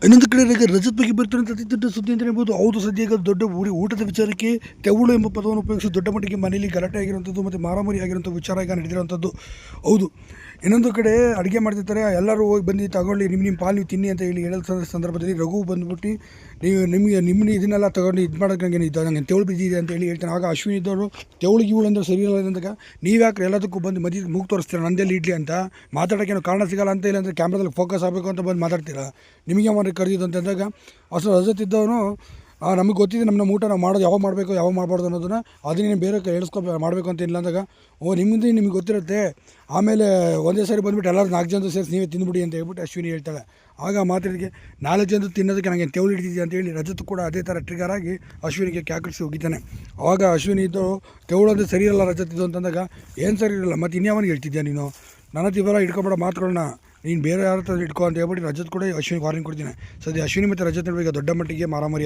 ಇನ್ನೊಂದು ಕಡೆ ಈಗ ರಜತ್ ಬಗ್ಗೆ ಬರ್ತಿರುವಂಥ ಅತಿ ದೊಡ್ಡ ಸುದ್ದಿ ಅಂತಲೇ ಹೇಳ್ಬೋದು. ಹೌದು, ಸದ್ಯ ಈಗ ದೊಡ್ಡ ಊಟದ ವಿಚಾರಕ್ಕೆ ತೆವಳು ಎಂಬ ಪದವನ್ನು ಉಪಯೋಗಿಸಿ ದೊಡ್ಡ ಮಟ್ಟಿಗೆ ಮನೆಯಲ್ಲಿ ಗಲಾಟೆ ಆಗಿರುವಂಥದ್ದು ಮತ್ತು ಮಾರಾಮಾರಿ ಆಗಿರುವಂಥ ವಿಚಾರ ಈಗ ನಡೆದಿರುವಂಥದ್ದು. ಹೌದು, ಇನ್ನೊಂದು ಕಡೆ ಅಡುಗೆ ಮಾಡ್ತಿರ್ತಾರೆ, ಎಲ್ಲರೂ ಹೋಗಿ ಬಂದು ತಗೊಳ್ಳಿ, ನಿಮ್ಮ ಪಾಲು ನೀವು ತಿನ್ನಿ ಅಂತ ಹೇಳೋ ಸಂದರ್ಭದಲ್ಲಿ ರಘು ಬಂದುಬಿಟ್ಟು ನಿಮ್ಮನ್ನ ಇದನ್ನೆಲ್ಲ ತಗೊಂಡು ಇದು ಮಾಡೋಕ್ಕೆ ನಂಗೆ ತೆವಳು ಬಿದ್ದಿದೆ ಅಂತ ಹೇಳ್ತಾನೆ. ಆಗ ಅಶ್ವಿನಿ ಇದ್ದವರು ತೆವಳಿಗೆ ಇವಳು ಅಂದ್ರೆ ಸರಿ ಇಲ್ಲ ಅಂದಾಗ ನೀವು ಯಾಕೆ ಎಲ್ಲದಕ್ಕೂ ಬಂದು ಮದುವೆ ಮೂಗು ತೋರಿಸ್ತೀರ ನಂದೆಲ್ಲಿ ಇಡ್ಲಿ ಅಂತ ಮಾತಾಡೋಕ್ಕೇನು ಕಾರಣ ಸಿಗಲ್ಲ ಅಂತ ಇಲ್ಲ ಅಂದರೆ ಕ್ಯಾಮ್ರಾದಲ್ಲಿ ಫೋಕಸ್ ಆಗಬೇಕು ಅಂತ ಬಂದು ಮಾತಾಡ್ತೀರಾ, ನಿಮಗೆ ಮಾಡಿ ಕರೆದಿದ್ದು ಅಂತ ಅಂದಾಗ ಅಷ್ಟು ರಜತ್ ಇದ್ದವನು ನಮಗೆ ಗೊತ್ತಿದೆ ನಮ್ಮ ಊಟ ನಾವು ಮಾಡೋದು ಯಾವಾಗ ಮಾಡಬೇಕು ಯಾವಾಗ ಮಾಡಬಾರ್ದು ಅನ್ನೋದನ್ನು ಅದನ್ನೇ ಬೇರೆ ಮಾಡಬೇಕು ಅಂತ ಇಲ್ಲ ಅಂದಾಗ ನಿಮಗೆ ಗೊತ್ತಿರುತ್ತೆ, ಆಮೇಲೆ ಒಂದೇ ಸಾರಿ ಬಂದುಬಿಟ್ಟು ಎಲ್ಲರೂ 4 ಜನ ಸೇರಿಸಿ ನೀವೇ ತಿಂದುಬಿಡಿ ಅಂತ ಹೇಳ್ಬಿಟ್ಟು ಅಶ್ವಿನಿ ಹೇಳ್ತಾಳೆ. ಆಗ ಮಾತಾಡಿಗೆ 4 ಜನ ತಿನ್ನೋದಕ್ಕೆ ನನಗೆ ತೆವಳು ಹಿಡಿದಿದೆ ಅಂತೇಳಿ ರಜತ್ ಕೂಡ ಅದೇ ಥರ ಟ್ರಿಗರ್ ಆಗಿ ಅಶ್ವಿನಿಗೆ ಕ್ಯಾಕರಿಸಿ ಹೋಗಿದ್ದಾನೆ. ಆವಾಗ ಅಶ್ವಿನಿ ಇದ್ದು ತೆವಳು ಅಂದರೆ ಸರಿ ಇರಲ್ಲ ರಜತ್ ಇದು ಅಂತಂದಾಗ ಏನು ಸರಿ ಇರಲ್ಲ ಮತ್ತು ಇನ್ಯಾವನಿಗೆ ಹೇಳ್ತಿದ್ಯಾ ನೀನು, ನನ್ನ ಹತ್ರ ಇವೆಲ್ಲ ಇಟ್ಕೊಬೇಡ ಮಾತುಗಳನ್ನ, ನೀನು ಬೇರೆ ಯಾರ ಹತ್ರ ಇಟ್ಕೊ ಅಂತ ಹೇಳ್ಬಿಟ್ಟು ರಜತ್ ಕೂಡ ಅಶ್ವಿನಿಗೆ ವಾರ್ನಿಂಗ್ ಕೊಡ್ತೀನಿ. ಸದ್ಯ ಅಶ್ವಿನಿ ಮತ್ತು ರಜತ್ ನಡುವೆ ಈಗ ದೊಡ್ಡ ಮಟ್ಟಿಗೆ ಮಾರಾಮಾರಿ